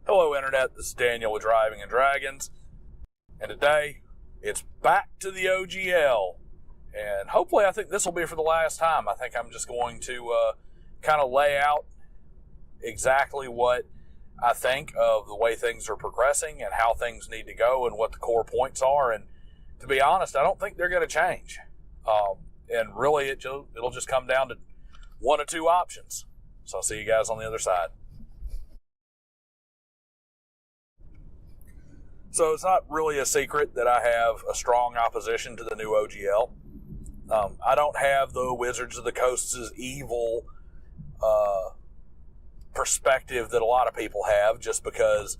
Hello Internet, this is Daniel with Driving and Dragons, and today it's back to the OGL, and hopefully I think this will be for the last time. I think I'm just going to kind of lay out exactly what I think of the way things are progressing and how things need to go and what the core points are, and to be honest, I don't think they're going to change, and really it'll just come down to one or two options. So I'll see you guys on the other side. So it's not really a secret that I have a strong opposition to the new OGL. I don't have the Wizards of the Coast's evil perspective that a lot of people have, just because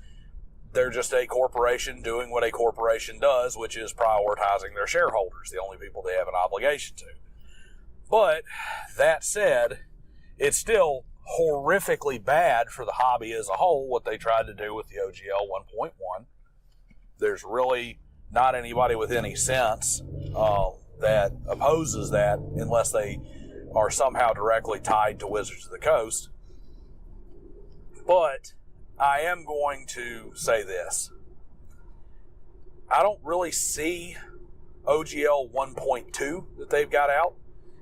they're just a corporation doing what a corporation does, which is prioritizing their shareholders, the only people they have an obligation to. But that said, it's still horrifically bad for the hobby as a whole, what they tried to do with the OGL 1.1. There's really not anybody with any sense that opposes that unless they are somehow directly tied to Wizards of the Coast. But I am going to say this. I don't really see OGL 1.2 that they've got out,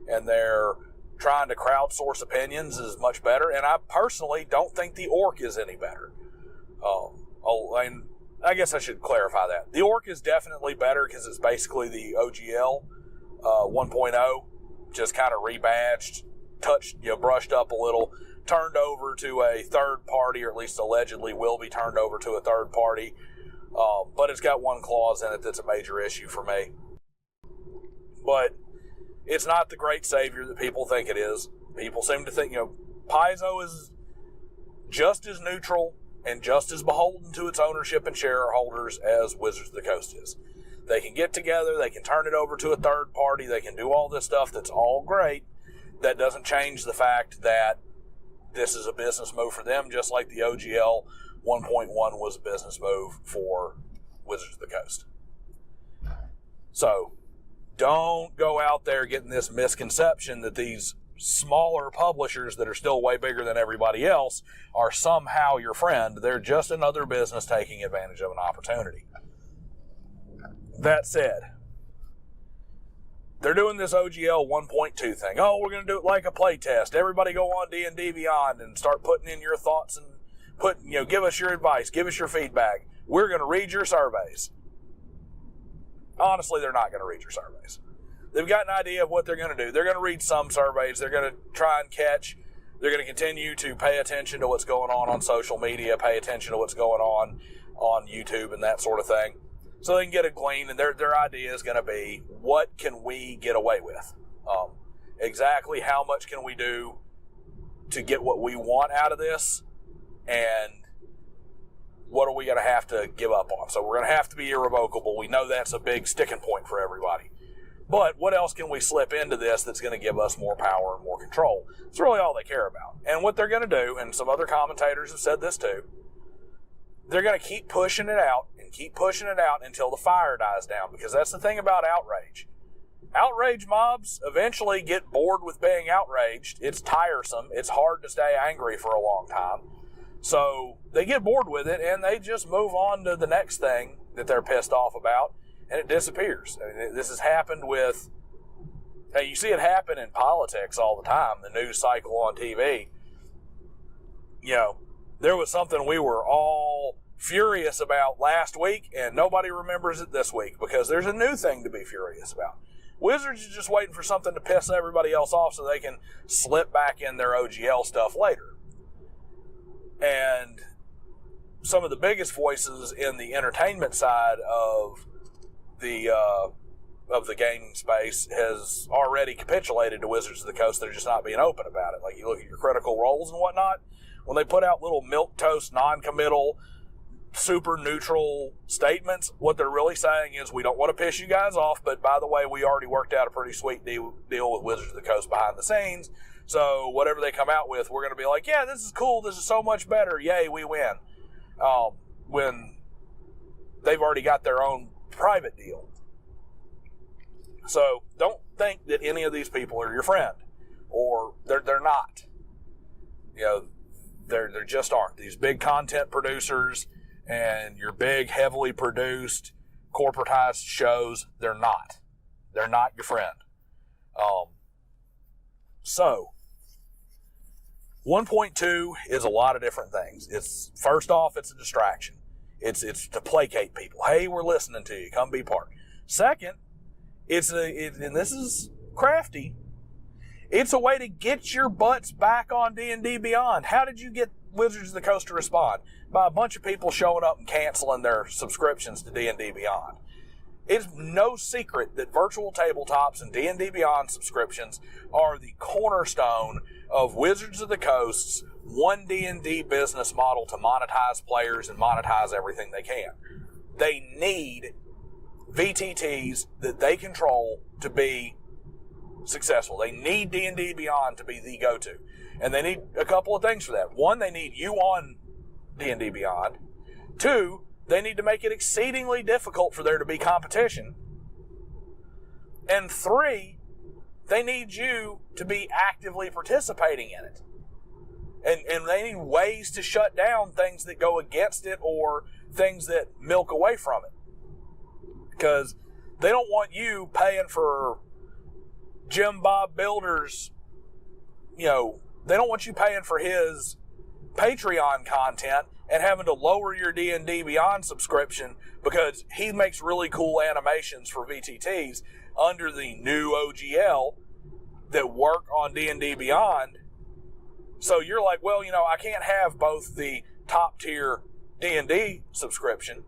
and they're trying to crowdsource opinions is much better, and I personally don't think the ORC is any better. And I guess I should clarify that. The ORC is definitely better because it's basically the OGL 1.0, just kind of rebadged, touched, brushed up a little, turned over to a third party, or at least allegedly will be turned over to a third party. But it's got one clause in it that's a major issue for me. But it's not the great savior that people think it is. People seem to think, Paizo is just as neutral and just as beholden to its ownership and shareholders as Wizards of the Coast is. They can get together, they can turn it over to a third party, they can do all this stuff that's all great. That doesn't change the fact that this is a business move for them, just like the OGL 1.1 was a business move for Wizards of the Coast. So, don't go out there getting this misconception that these smaller publishers that are still way bigger than everybody else are somehow your friend. They're just another business taking advantage of an opportunity. That said, they're doing this OGL 1.2 thing. Oh, we're going to do it like a play test. Everybody go on D&D Beyond and start putting in your thoughts and give us your advice, give us your feedback. We're going to read your surveys. Honestly, they're not going to read your surveys. They've got an idea of what they're going to do. They're going to read some surveys. They're going to try and catch. They're going to continue to pay attention to what's going on social media, pay attention to what's going on YouTube and that sort of thing. So they can get a glean, and their idea is going to be, what can we get away with? Exactly how much can we do to get what we want out of this, and what are we going to have to give up on? So we're going to have to be irrevocable. We know that's a big sticking point for everybody. But what else can we slip into this that's going to give us more power and more control? It's really all they care about. And what they're going to do, and some other commentators have said this too, they're going to keep pushing it out and keep pushing it out until the fire dies down, because that's the thing about outrage. Outrage mobs eventually get bored with being outraged. It's tiresome. It's hard to stay angry for a long time. So they get bored with it and they just move on to the next thing that they're pissed off about, and it disappears. I mean, this has happened with, you see it happen in politics all the time, the news cycle on TV. There was something we were all furious about last week, and nobody remembers it this week because there's a new thing to be furious about. Wizards is just waiting for something to piss everybody else off so they can slip back in their OGL stuff later. And some of the biggest voices in the entertainment side of the gaming space has already capitulated to Wizards of the Coast. They're just not being open about it. Like, you look at your Critical Roles and whatnot, when they put out little milquetoast, non-committal, super neutral statements, what they're really saying is, we don't want to piss you guys off, but by the way, we already worked out a pretty sweet deal with Wizards of the Coast behind the scenes, so whatever they come out with, we're going to be like, yeah, this is cool, this is so much better, yay, we win. When they've already got their own private deal. So don't think that any of these people are your friend, or they're not. There just aren't. These big content producers and your big, heavily produced, corporatized shows, they're not. They're not your friend. So, 1.2 is a lot of different things. It's, first off, it's a distraction. It's to placate people. Hey, we're listening to you. Come be part. Second, and this is crafty, it's a way to get your butts back on D&D Beyond. How did you get Wizards of the Coast to respond? By a bunch of people showing up and canceling their subscriptions to D&D Beyond. It's no secret that virtual tabletops and D&D Beyond subscriptions are the cornerstone of Wizards of the Coast's one D&D business model to monetize players and monetize everything they can. They need VTTs that they control to be successful. They need D&D Beyond to be the go-to. And they need a couple of things for that. One, they need you on D&D Beyond. Two, they need to make it exceedingly difficult for there to be competition. And three, they need you to be actively participating in it. And they need ways to shut down things that go against it or things that milk away from it. Because they don't want you paying for Jim Bob Builder's, they don't want you paying for his Patreon content and having to lower your D&D Beyond subscription because he makes really cool animations for VTTs under the new OGL that work on D&D Beyond. So you're like, well, I can't have both the top tier D&D subscription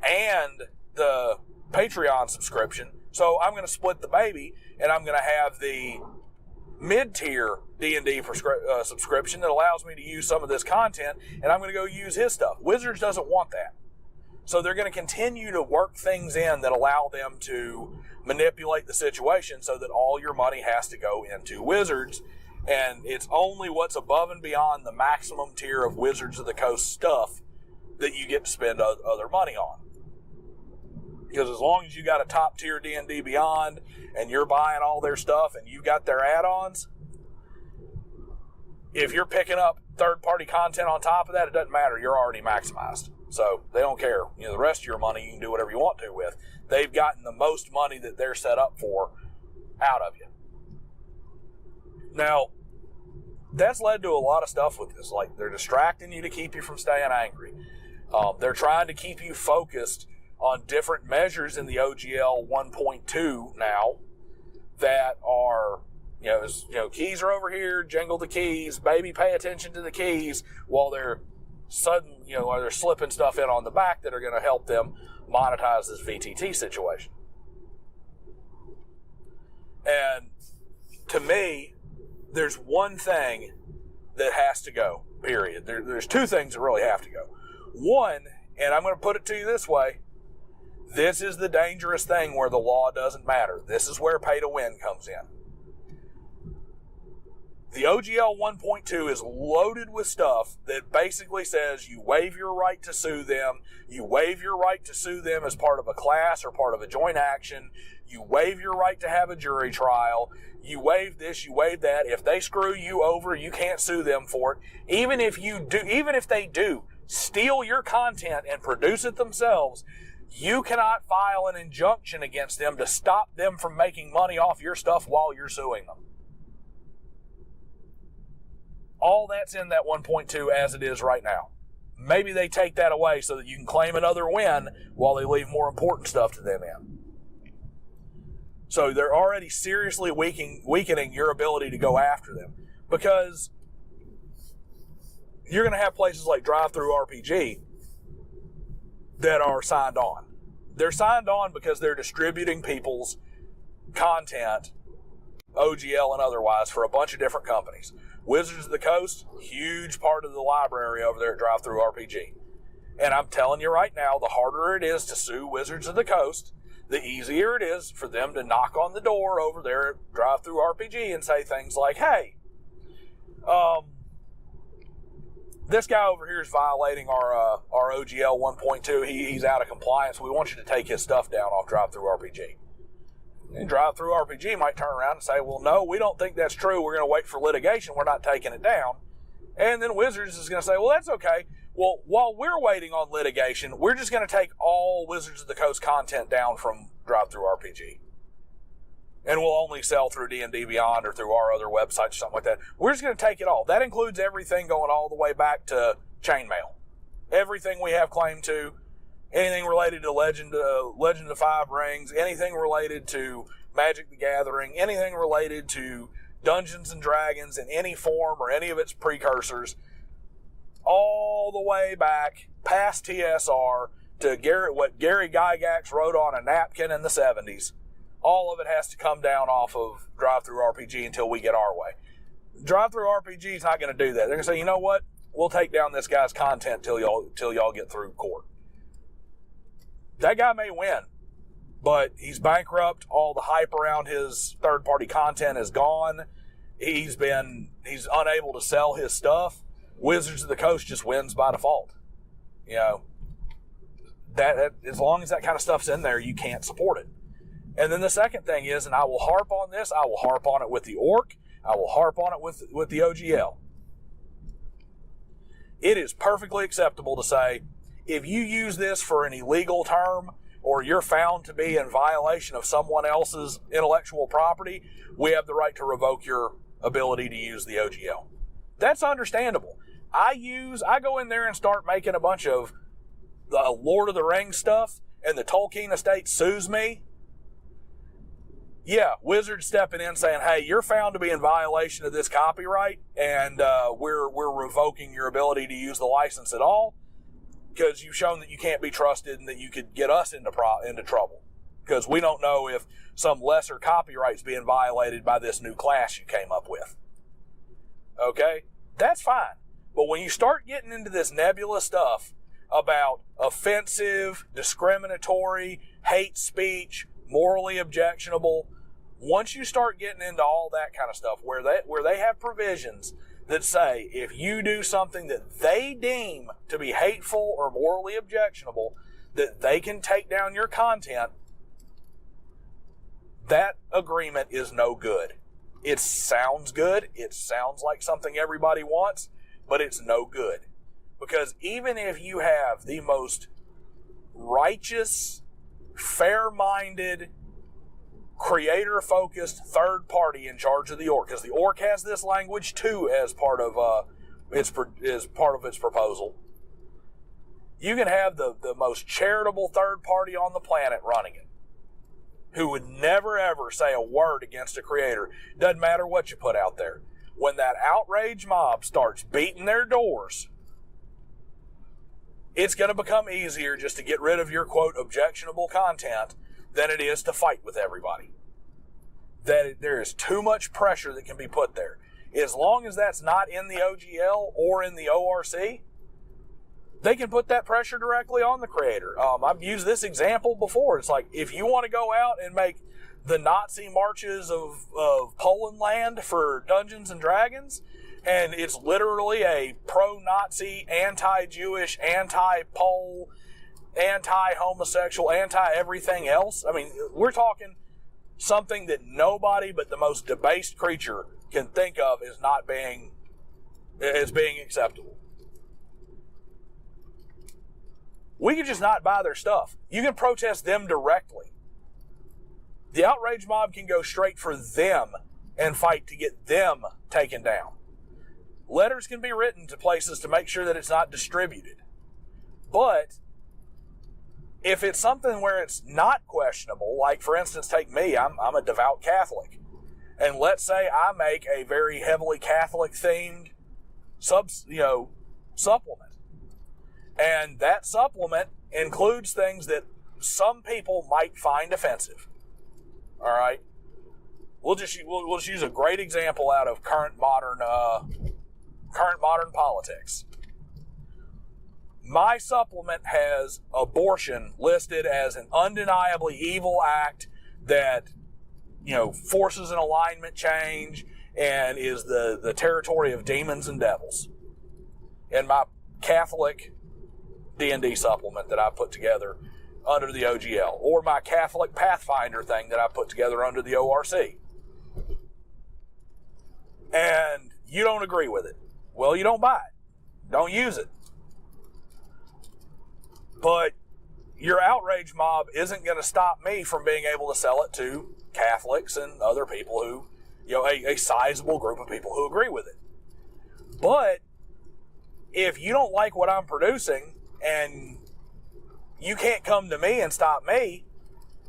and the Patreon subscription. So I'm going to split the baby and I'm going to have the mid-tier D&D subscription that allows me to use some of this content, and I'm going to go use his stuff. Wizards doesn't want that. So they're going to continue to work things in that allow them to manipulate the situation so that all your money has to go into Wizards, and it's only what's above and beyond the maximum tier of Wizards of the Coast stuff that you get to spend other money on. Because as long as you got a top tier D&D Beyond and you're buying all their stuff and you got their add-ons, if you're picking up third-party content on top of that, it doesn't matter. You're already maximized. So they don't care. The rest of your money you can do whatever you want to with. They've gotten the most money that they're set up for out of you. Now, that's led to a lot of stuff with this. Like, they're distracting you to keep you from staying angry. They're trying to keep you focused on different measures in the OGL 1.2 now that are, keys are over here, jingle the keys, baby, pay attention to the keys, while they're while they're slipping stuff in on the back that are going to help them monetize this VTT situation. And to me, there's one thing that has to go, period. There's two things that really have to go. One, and I'm going to put it to you this way, this is the dangerous thing where the law doesn't matter. This is where pay to win comes in. The OGL 1.2 is loaded with stuff that basically says you waive your right to sue them, you waive your right to sue them as part of a class or part of a joint action, you waive your right to have a jury trial, you waive this, you waive that. If they screw you over, you can't sue them for it. Even if they do steal your content and produce it themselves, you cannot file an injunction against them to stop them from making money off your stuff while you're suing them. All that's in that 1.2 as it is right now. Maybe they take that away so that you can claim another win while they leave more important stuff to them in. So they're already seriously weakening your ability to go after them, because you're going to have places like DriveThruRPG that are signed on. They're signed on because they're distributing people's content, OGL and otherwise, for a bunch of different companies. Wizards of the Coast, huge part of the library over there at DriveThruRPG. And I'm telling you right now, the harder it is to sue Wizards of the Coast, the easier it is for them to knock on the door over there at DriveThruRPG and say things like, hey, this guy over here is violating our OGL 1.2. He's out of compliance. We want you to take his stuff down off DriveThruRPG. And DriveThruRPG might turn around and say, well, no, we don't think that's true. We're going to wait for litigation. We're not taking it down. And then Wizards is going to say, well, that's okay. Well, while we're waiting on litigation, we're just going to take all Wizards of the Coast content down from Drive-Thru-RPG. And we'll only sell through D&D Beyond or through our other websites or something like that. We're just going to take it all. That includes everything going all the way back to chainmail. Everything we have claim to, anything related to Legend of the Five Rings, anything related to Magic the Gathering, anything related to Dungeons and Dragons in any form or any of its precursors, all the way back past TSR to what Gary Gygax wrote on a napkin in the 70s. All of it has to come down off of Drive-Thru-RPG until we get our way. Drive-Thru-RPG is not going to do that. They're going to say, you know what? We'll take down this guy's content till y'all get through court. That guy may win, but he's bankrupt. All the hype around his third-party content is gone. He's unable to sell his stuff. Wizards of the Coast just wins by default. You know, that as long as that kind of stuff's in there, you can't support it. And then the second thing is, and I will harp on this, I will harp on it with the ORC, I will harp on it with the OGL. It is perfectly acceptable to say, if you use this for an illegal term, or you're found to be in violation of someone else's intellectual property, we have the right to revoke your ability to use the OGL. That's understandable. I go in there and start making a bunch of the Lord of the Rings stuff, and the Tolkien estate sues me. Yeah, Wizards stepping in saying, hey, you're found to be in violation of this copyright, and we're revoking your ability to use the license at all, because you've shown that you can't be trusted and that you could get us into trouble. Because we don't know if some lesser copyright's being violated by this new class you came up with. Okay? That's fine. But when you start getting into this nebulous stuff about offensive, discriminatory, hate speech, morally objectionable, once you start getting into all that kind of stuff where they have provisions that say if you do something that they deem to be hateful or morally objectionable, that they can take down your content, that agreement is no good. It sounds good. It sounds like something everybody wants, but it's no good. Because even if you have the most righteous, fair-minded, creator-focused third party in charge of the ORC, because the ORC has this language too as part of its proposal. You can have the most charitable third party on the planet running it, who would never ever say a word against a creator. Doesn't matter what you put out there. When that outrage mob starts beating their doors, it's going to become easier just to get rid of your, quote, objectionable content than it is to fight with everybody. That there is too much pressure that can be put there. As long as that's not in the OGL or in the ORC, they can put that pressure directly on the creator. I've used this example before. It's like, if you want to go out and make the Nazi marches of Poland land for Dungeons and Dragons, and it's literally a pro-Nazi, anti-Jewish, anti-Pole, anti-homosexual, anti-everything else. I mean, we're talking something that nobody but the most debased creature can think of as being acceptable. We can just not buy their stuff. You can protest them directly. The outrage mob can go straight for them and fight to get them taken down. Letters can be written to places to make sure that it's not distributed. But if it's something where it's not questionable, like for instance, take me, I'm a devout Catholic. And let's say I make a very heavily Catholic themed supplement. And that supplement includes things that some people might find offensive. All right? We'll just use a great example out of current modern politics. My supplement has abortion listed as an undeniably evil act that, forces an alignment change and is the territory of demons and devils. In my Catholic D&D supplement that I put together under the OGL, or my Catholic Pathfinder thing that I put together under the ORC. And you don't agree with it. Well, you don't buy it. Don't use it. But your outrage mob isn't going to stop me from being able to sell it to Catholics and other people who, a sizable group of people who agree with it. But if you don't like what I'm producing and you can't come to me and stop me,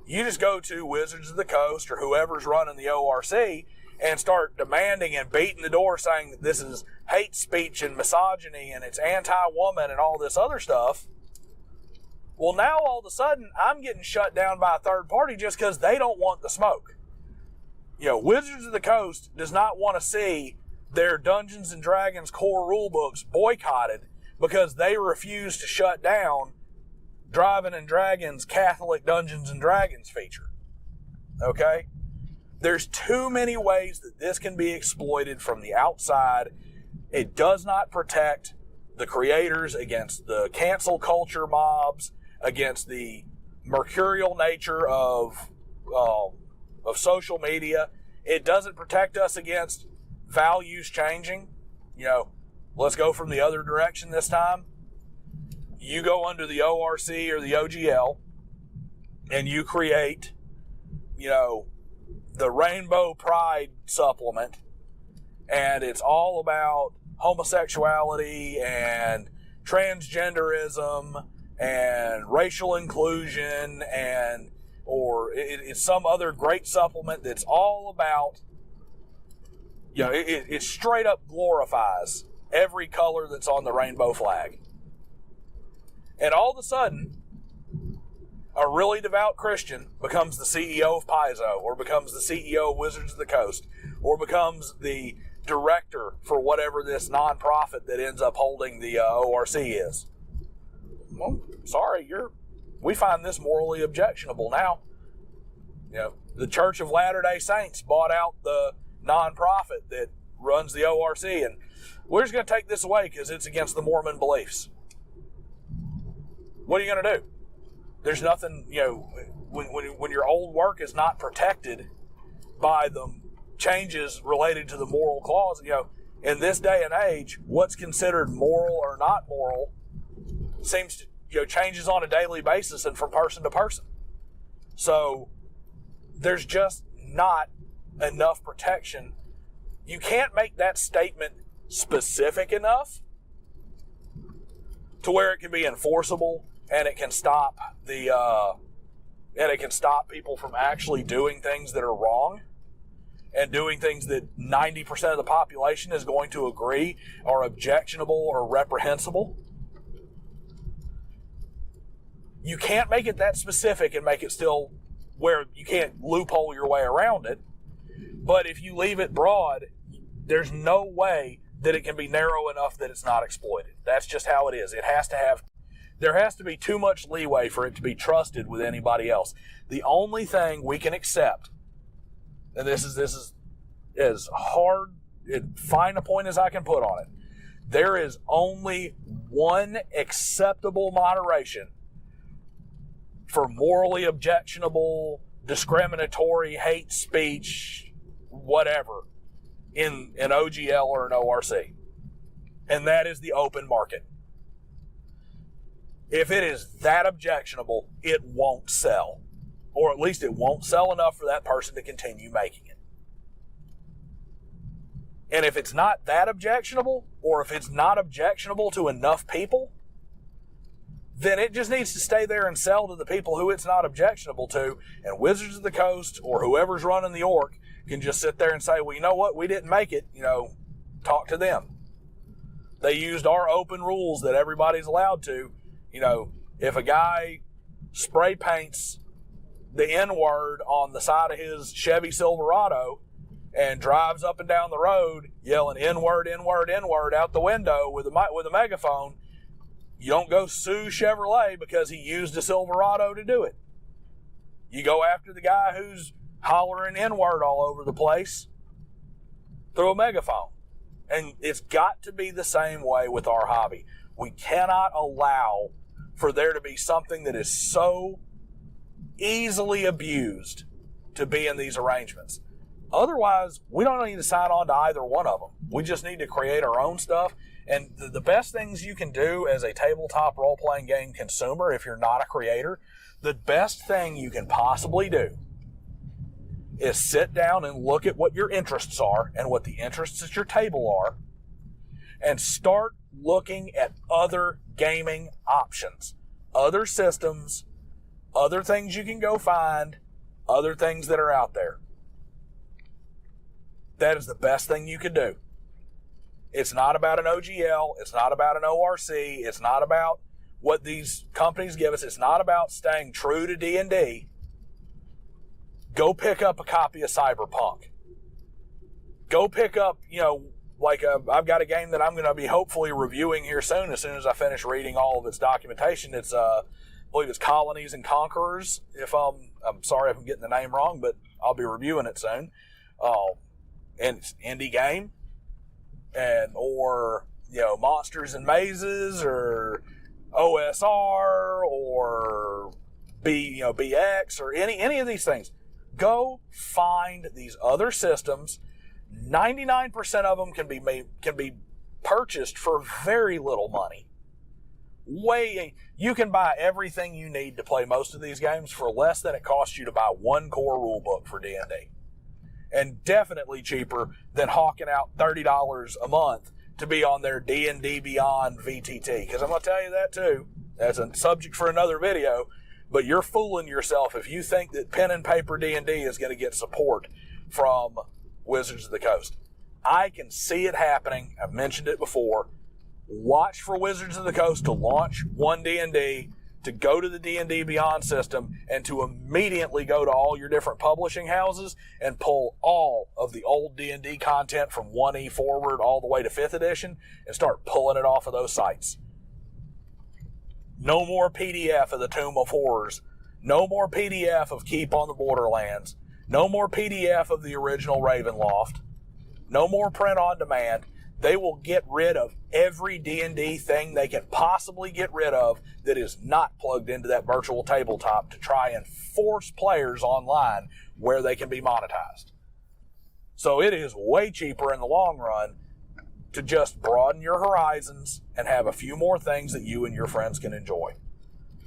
you just go to Wizards of the Coast or whoever's running the ORC and start demanding and beating the door saying that this is hate speech and misogyny and it's anti-woman and all this other stuff. Well, now all of a sudden I'm getting shut down by a third party just because they don't want the smoke. Wizards of the Coast does not want to see their Dungeons and Dragons core rulebooks boycotted because they refuse to shut down Driving and Dragons Catholic Dungeons and Dragons feature. Okay? There's too many ways that this can be exploited from the outside. It does not protect the creators against the cancel culture mobs, against the mercurial nature of social media. It doesn't protect us against values changing. Let's go from the other direction this time. You go under the ORC or the OGL and you create, the Rainbow Pride supplement, and it's all about homosexuality and transgenderism and racial inclusion, or it's some other great supplement that's all about, it straight up glorifies every color that's on the rainbow flag. And all of a sudden, a really devout Christian becomes the CEO of Paizo, or becomes the CEO of Wizards of the Coast, or becomes the director for whatever this nonprofit that ends up holding the ORC is. Well, sorry, we find this morally objectionable now. The Church of Latter-day Saints bought out the nonprofit that runs the ORC, and we're just going to take this away because it's against the Mormon beliefs. What are you going to do? There's nothing, when your old work is not protected by the changes related to the moral clause, in this day and age, what's considered moral or not moral seems to, changes on a daily basis and from person to person. So there's just not enough protection. You can't make that statement specific enough to where it can be enforceable and it can stop people from actually doing things that are wrong and doing things that 90% of the population is going to agree are objectionable or reprehensible. You can't make it that specific and make it still where you can't loophole your way around it. But if you leave it broad, there's no way that it can be narrow enough that it's not exploited. That's just how it is. There has to be too much leeway for it to be trusted with anybody else. The only thing we can accept, and this is as hard and fine a point as I can put on it, there is only one acceptable moderation for morally objectionable, discriminatory, hate speech, whatever, in an OGL or an ORC. And that is the open market. If it is that objectionable, it won't sell. Or at least it won't sell enough for that person to continue making it. And if it's not that objectionable, or if it's not objectionable to enough people, then it just needs to stay there and sell to the people who it's not objectionable to. And Wizards of the Coast, or whoever's running the ORC, can just sit there and say, well, you know what? We didn't make it. Talk to them. They used our open rules that everybody's allowed to. If a guy spray paints the N-word on the side of his Chevy Silverado and drives up and down the road yelling N-word, N-word, N-word out the window with a megaphone, you don't go sue Chevrolet because he used a Silverado to do it. You go after the guy who's hollering N-word all over the place through a megaphone. And it's got to be the same way with our hobby. We cannot allow for there to be something that is so easily abused to be in these arrangements. Otherwise, we don't need to sign on to either one of them. We just need to create our own stuff. And the best things you can do as a tabletop role-playing game consumer, if you're not a creator, the best thing you can possibly do is sit down and look at what your interests are and what the interests at your table are, and start looking at other gaming options, other systems, other things you can go find, other things that are out there. That is the best thing you could do. It's not about an OGL. It's not about an ORC. It's not about what these companies give us. It's not about staying true to D&D. Go pick up a copy of Cyberpunk. Go pick up, I've got a game that I'm going to be hopefully reviewing here soon as I finish reading all of its documentation. It's, I believe it's Colonies and Conquerors. I'm sorry if I'm getting the name wrong, but I'll be reviewing it soon. And it's an indie game, or Monsters and Mazes, or OSR, or BX, or any of these things. Go find these other systems. 99% of them can be purchased for very little money. You can buy everything you need to play most of these games for less than it costs you to buy one core rule book for D&D. And definitely cheaper than hawking out $30 a month to be on their D&D Beyond VTT. Because I'm going to tell you that too. That's a subject for another video. But you're fooling yourself if you think that pen and paper D&D is going to get support from Wizards of the Coast. I can see it happening. I've mentioned it before. Watch for Wizards of the Coast to launch one D&D, to go to the D&D Beyond system, and to immediately go to all your different publishing houses and pull all of the old D&D content from 1E forward all the way to 5th edition and start pulling it off of those sites. No more PDF of the Tomb of Horrors. No more PDF of Keep on the Borderlands. No more PDF of the original Ravenloft. No more print on demand. They will get rid of every D&D thing they can possibly get rid of that is not plugged into that virtual tabletop to try and force players online where they can be monetized. So it is way cheaper in the long run to just broaden your horizons and have a few more things that you and your friends can enjoy.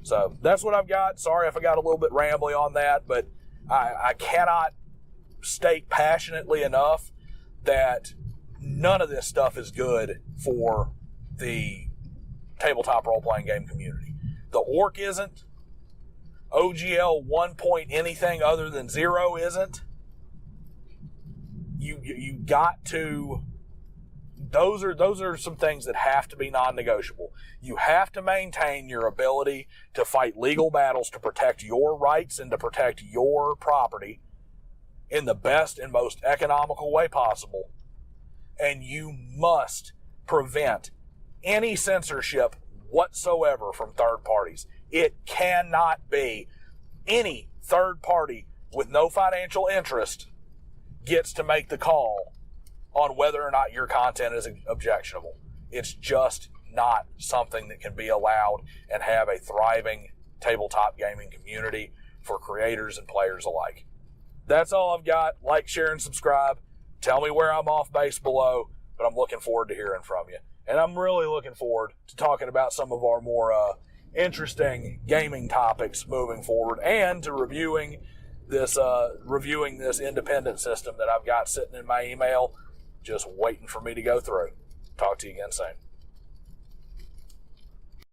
So that's what I've got. Sorry if I got a little bit rambly on that, but I cannot state passionately enough that none of this stuff is good for the tabletop role-playing game community. The ORC isn't. OGL 1 point anything other than 0 isn't. You got to... Those are some things that have to be non-negotiable. You have to maintain your ability to fight legal battles to protect your rights and to protect your property in the best and most economical way possible. And you must prevent any censorship whatsoever from third parties. It cannot be any third party with no financial interest gets to make the call on whether or not your content is objectionable. It's just not something that can be allowed and have a thriving tabletop gaming community for creators and players alike. That's all I've got. Like, share, and subscribe. Tell me where I'm off base below, but I'm looking forward to hearing from you. And I'm really looking forward to talking about some of our more interesting gaming topics moving forward, and to reviewing this independent system that I've got sitting in my email, just waiting for me to go through. Talk to you again soon.